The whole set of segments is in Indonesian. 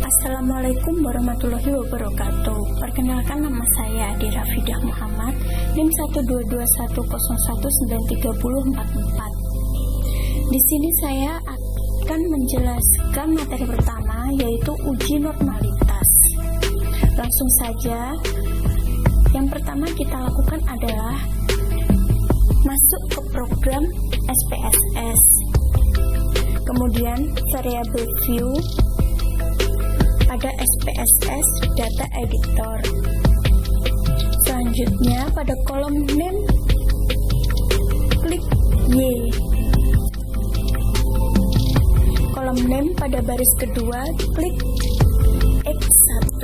Assalamualaikum warahmatullahi wabarakatuh. Perkenalkan, nama saya Adi Rafidah Muhammad, NIM 12211930444. Di sini saya akan menjelaskan materi pertama, yaitu uji normalitas. Langsung saja, yang pertama kita lakukan adalah masuk ke program SPSS, kemudian variable view, ada SPSS Data Editor. Selanjutnya pada kolom name klik Y. Kolom name pada baris kedua klik X1.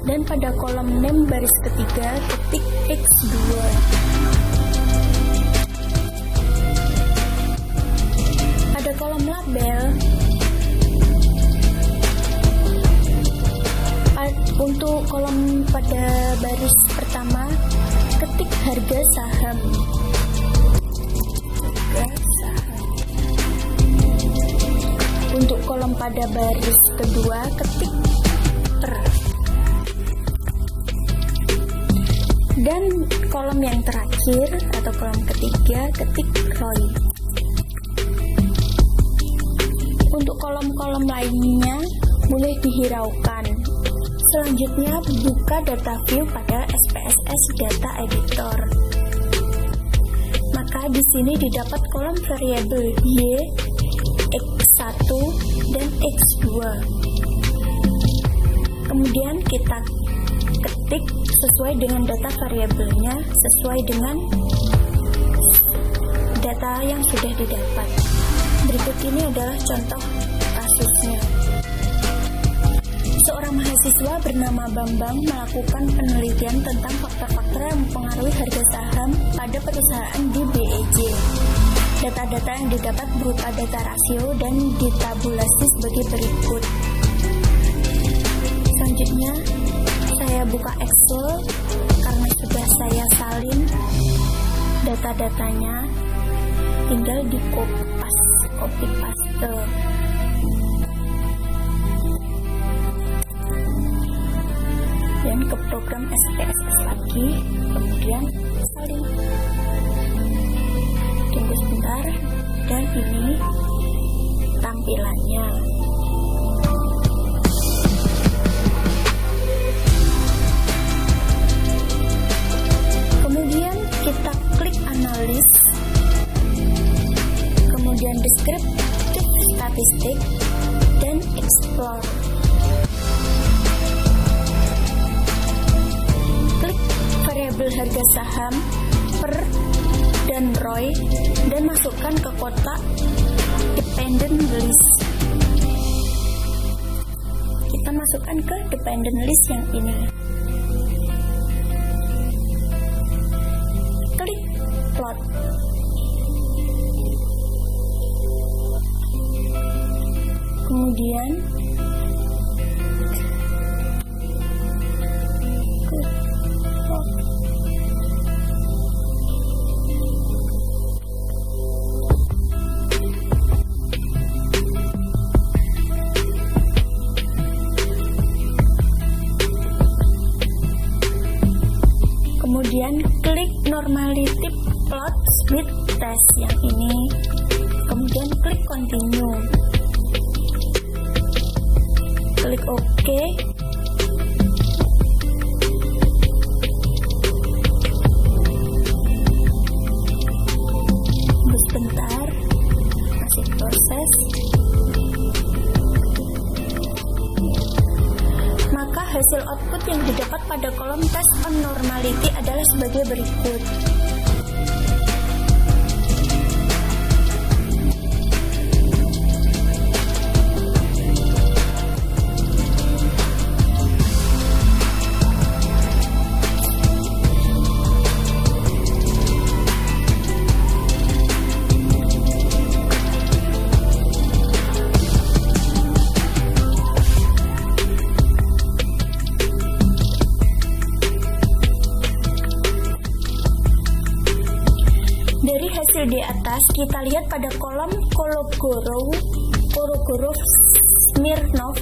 Dan pada kolom name baris ketiga ketik X2. Pada kolom label, untuk kolom pada baris pertama ketik harga saham. Untuk kolom pada baris kedua ketik per. Dan kolom yang terakhir atau kolom ketiga ketik ROI. Untuk kolom-kolom lainnya boleh dihiraukan. Selanjutnya buka data view pada SPSS Data Editor. Maka di sini didapat kolom variabel Y, X1 dan X2. Kemudian kita ketik sesuai dengan data variabelnya, sesuai dengan data yang sudah didapat. Berikut ini adalah contoh kasusnya. Seorang mahasiswa bernama Bambang melakukan penelitian tentang faktor-faktor yang mempengaruhi harga saham pada perusahaan di BEJ. Data-data yang didapat berupa data rasio dan ditabulasi sebagai berikut. Selanjutnya, saya buka Excel karena sudah saya salin data-datanya, tinggal di copy paste. Dan ke program SPSS lagi, kemudian salin. Tunggu sebentar, dan ini tampilannya. Kemudian kita klik analis, kemudian descriptive statistik, dan explore. Variabel harga saham, per, dan ROI, dan masukkan ke kotak dependent list. Kita masukkan ke dependent list yang ini. Klik plot. Kemudian klik normality plot with test yang ini, kemudian klik continue, klik OK. Tunggu sebentar, masih proses. Maka hasil output yang didapat pada kolom test on normality adalah sebagai berikut. Di atas kita lihat pada kolom Kologorov Smirnov,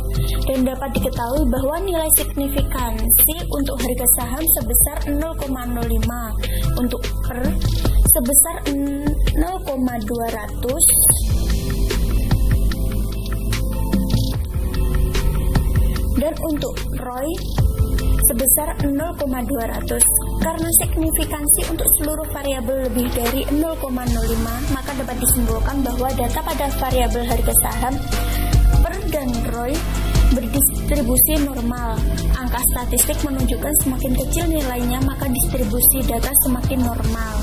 dan dapat diketahui bahwa nilai signifikansi untuk harga saham sebesar 0,05, untuk PER sebesar 0,200, dan untuk ROI sebesar 0,200. Karena signifikansi untuk seluruh variabel lebih dari 0,05, maka dapat disimpulkan bahwa data pada variabel harga saham, PER dan ROI berdistribusi normal. Angka statistik menunjukkan semakin kecil nilainya, maka distribusi data semakin normal.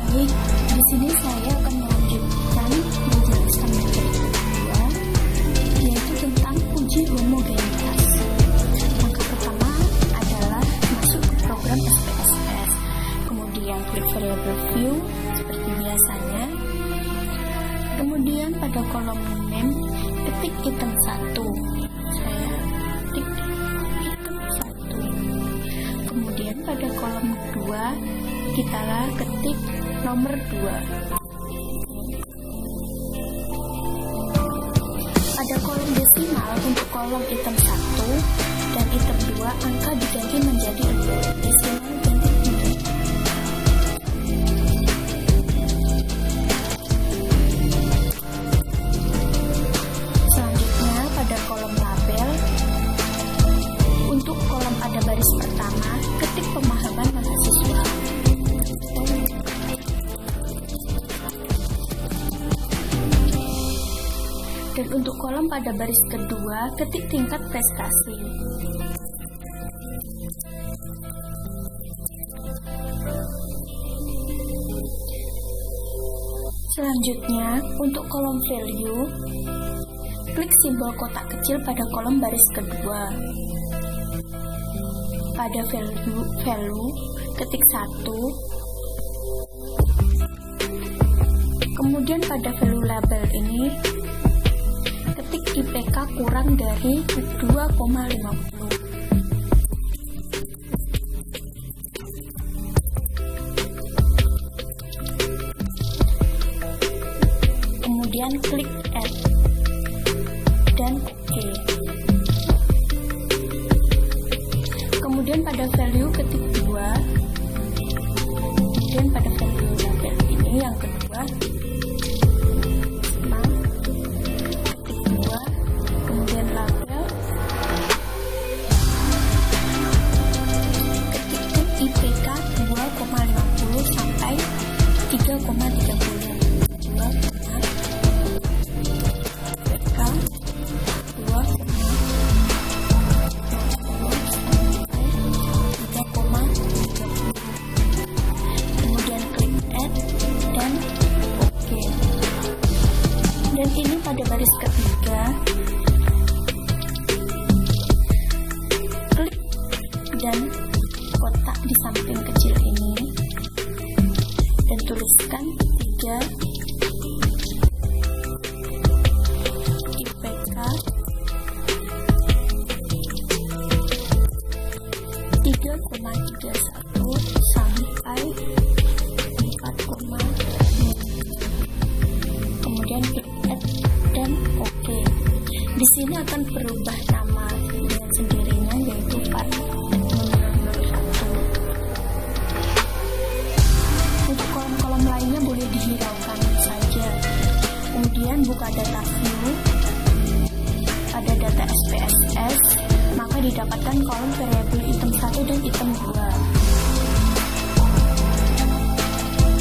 Baik, di sini saya akan melanjutkan menjelaskan materi kedua, yaitu tentang uji homogenitas. Langkah pertama adalah masuk ke program SPSS, kemudian klik variable view seperti biasanya, kemudian pada kolom name ketik item 1, saya ketik item 1, kemudian pada kolom 2 kita ketik nomor 2. Pada kolom desimal untuk kolom item 1 dan item 2 angka diganti menjadi 0, desimal ganti 0. Selanjutnya pada kolom label untuk kolom pada baris pertama ketik pemahaman mahasiswa. Dan untuk kolom pada baris kedua, ketik tingkat prestasi. Selanjutnya, untuk kolom value, klik simbol kotak kecil pada kolom baris kedua. Pada value, ketik 1. Kemudian pada value label ini, ketik IPK kurang dari 2,50. Kemudian klik add dan OK. Kemudian pada value ketik 2. Kemudian pada value label ini yang kedua, IPK 2,50 sampai 3,30. IPK 2,50 kemudian klik add dan OK. Dan ini pada baris ketiga, klik dan kotak di samping kecil ini dan tuliskan 3 IPK 3,31 sampai 4,5. Kemudian klik add dan OK. Di sini akan berubah nama dengan sendirinya, yaitu part. Lainnya boleh dihiraukan saja. Kemudian buka data view pada data SPSS, maka didapatkan kolom variabel item 1 dan item 2.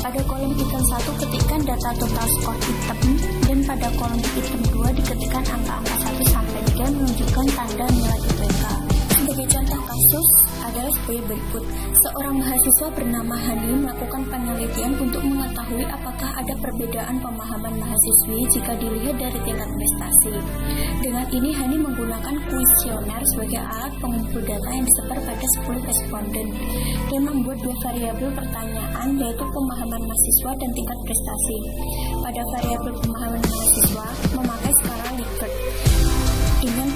Pada kolom item 1 ketikkan data total skor item, dan pada kolom item 2 diketikkan angka-angka 1 sampai 3 menunjukkan tanda nilai IPK. Sebagai contoh kasus adalah sebagai berikut. Seorang mahasiswa bernama Hani melakukan penelitian untuk mengetahui apakah ada perbedaan pemahaman mahasiswi jika dilihat dari tingkat prestasi. Dengan ini, Hani menggunakan kuesioner sebagai alat pengumpul data yang disebar pada 10 responden dan membuat 2 variabel pertanyaan, yaitu pemahaman mahasiswa dan tingkat prestasi. Pada variabel pemahaman mahasiswa memakai skala Likert dengan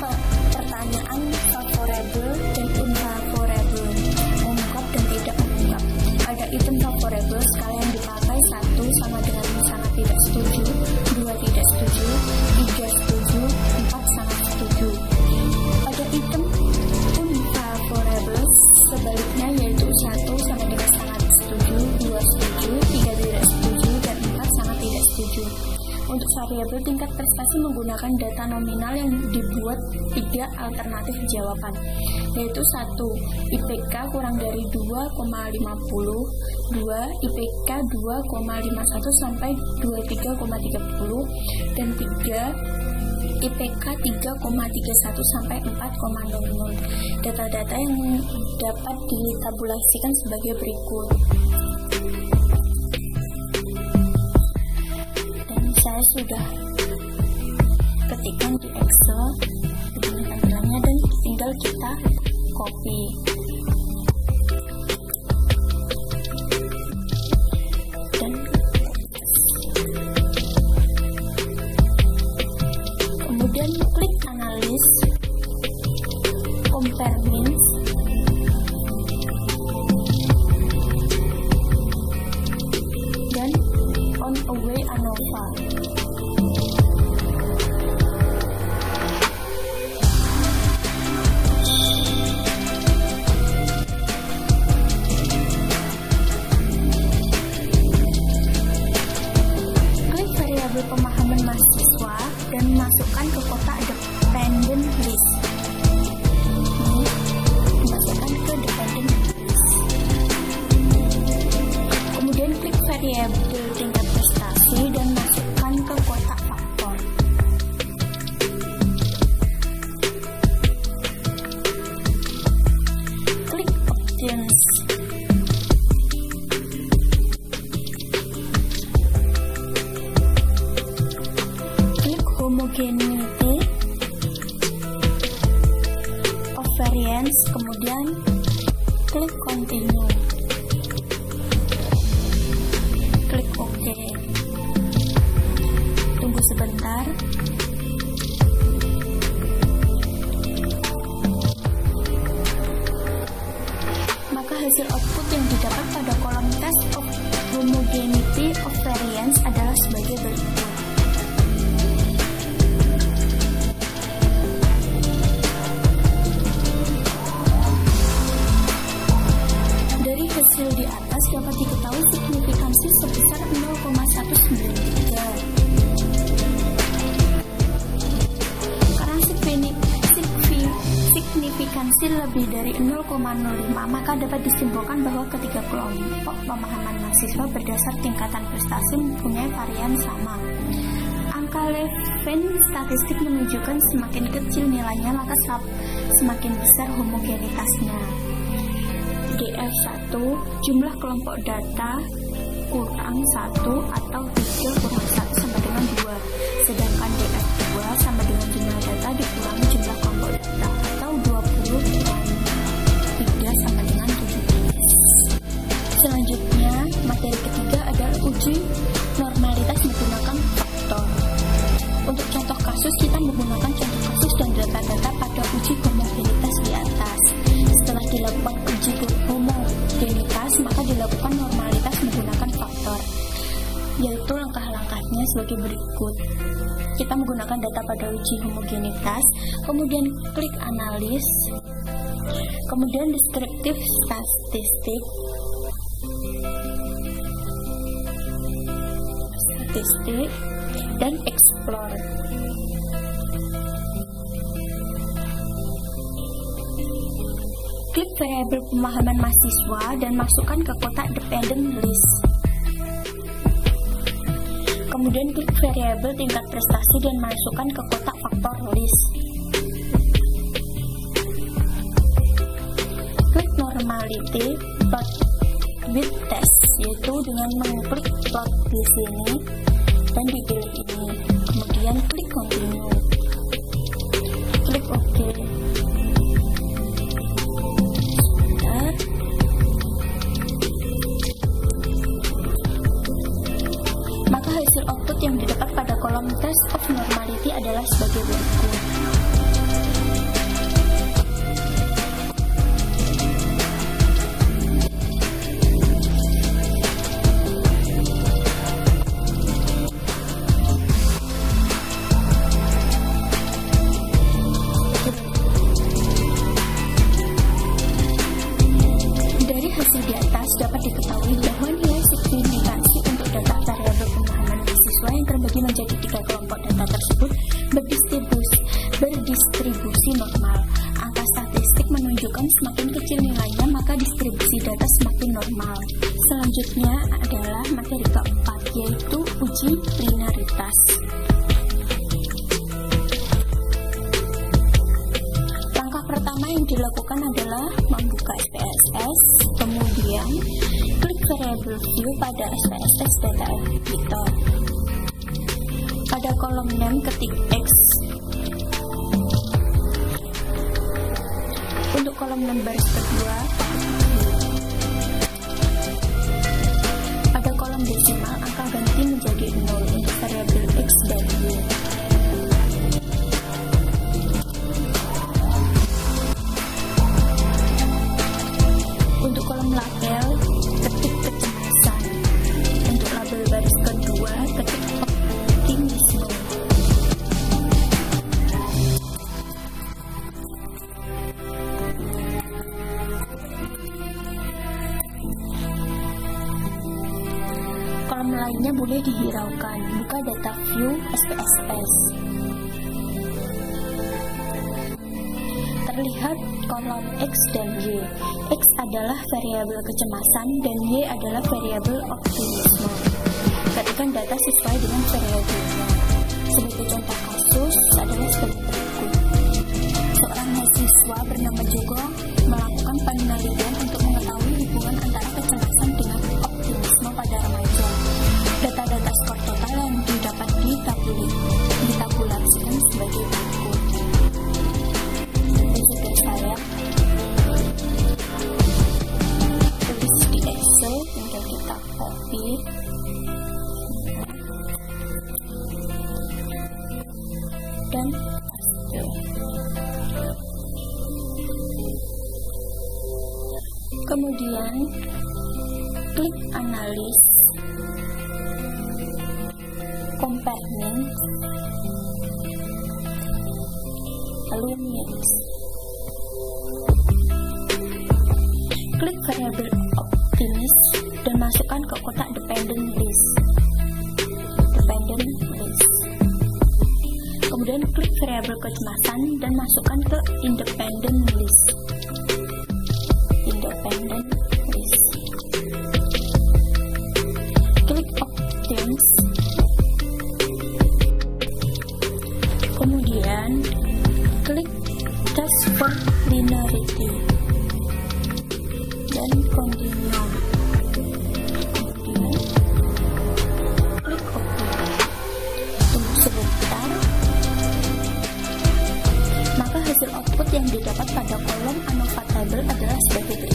pertanyaan favorable dan unfavorable, mengungkap dan tidak mengungkap. Ada item favorable, skala yang dipakai 1 sama dengan sangat tidak setuju, 2 tidak setuju, 3 setuju, 4 sangat menggunakan data nominal yang dibuat 3 alternatif jawaban, yaitu 1. IPK kurang dari 2,50, 2. IPK 2,51 sampai 23,30, dan 3. IPK 3,31 sampai 4,00. Data-data yang dapat ditabulasikan sebagai berikut. Dan saya sudah ketikkan di Excel begini tampilannya, dan tinggal kita copy. Dan kemudian klik analis, compare means, dan on away ANOVA. Klik variabel pemahaman mahasiswa dan masukkan ke kotak dependent list. Masukkan ke dependent list. Kemudian klik variabel tingkat prestasi dan masukkan ke kotak faktor. Klik options. Klik homogeneity of variance, kemudian klik continue. Klik OK. Tunggu sebentar. Maka hasil output yang didapat pada kolom test of homogeneity of variance adalah sebagai berikut. Dari hasil di atas dapat diketahui signifikansi sebesar 0,193. Karena signifikansi lebih dari 0,05, maka dapat disimpulkan bahwa ketiga kelompok pemahaman mahasiswa berdasar tingkatan prestasi mempunyai varian sama. Angka Levin statistik menunjukkan semakin kecil nilainya, maka semakin besar homogenitasnya. DF1, jumlah kelompok data kurang 1 atau 3 kurang 1 sama dengan 2. Sedangkan DF2 sama dengan jumlah data dikurangi jumlah kelompok data atau 20 kurang 3 sama dengan 17. Selanjutnya, materi ketiga adalah uji normalitas menggunakan faktor. Untuk contoh kasus, kita menggunakan contoh kasus dan data-data pada uji homogenitas di atas. Setelah dilakukan uji homogenitas, maka dilakukan normalitas menggunakan faktor, yaitu langkah-langkahnya sebagai berikut. Kita menggunakan data pada uji homogenitas, kemudian klik analis, kemudian deskriptif statistik, dan explore. Klik variabel pemahaman mahasiswa dan masukkan ke kotak dependent list. Kemudian klik variabel tingkat prestasi dan masukkan ke kotak faktor list. Klik normality plot with test, yaitu dengan mengklik plot di sini dan dipilih ini. Kemudian klik continue. Klik OK. Maka hasil output yang didapat pada kolom test of normality adalah sebagai berikut. berdistribusi normal. Angka statistik menunjukkan semakin kecil nilainya maka distribusi data semakin normal. Selanjutnya adalah materi keempat, yaitu uji linearitas. Langkah pertama yang dilakukan adalah membuka SPSS, kemudian klik variable view pada SPSS data editor. Pada kolom name ketik X. Untuk kolom name baris kedua, pada kolom desimal angka ganti menjadi 0 untuk variabel X dan Y. Untuk kolom label, ketik kecemasan. Untuk label baris kedua, ketik optimisme. Kolom lainnya boleh dihiraukan. Buka data view SPSS. Terlihat kolom X dan Y. X adalah variabel kecemasan dan Y adalah variabel optimisme. Ketikkan data sesuai dengan variabelnya. Sebagai contoh kasus adalah sebagai berikut. Seorang mahasiswa bernama Jogo melakukan penelitian untuk mengetahui hubungan antara kecemasan dengan optimisme pada remaja. Data-data skor total yang didapat ditabulasikan sebagai berikut. Sudah saya tulis di Excel, tinggal kita copy. Dan kemudian klik analis, compare means, lalu mix. Klik variabel optimis dan masukkan ke kotak dependent list. Kemudian klik variabel kecemasan dan masukkan ke independent list. Klik optims. Kemudian klik test for linearity dan continue. Kemudian klik OK. Tunggu sebentar. Maka hasil output yang didapat pada kolom ANOVA table adalah sebagai berikut.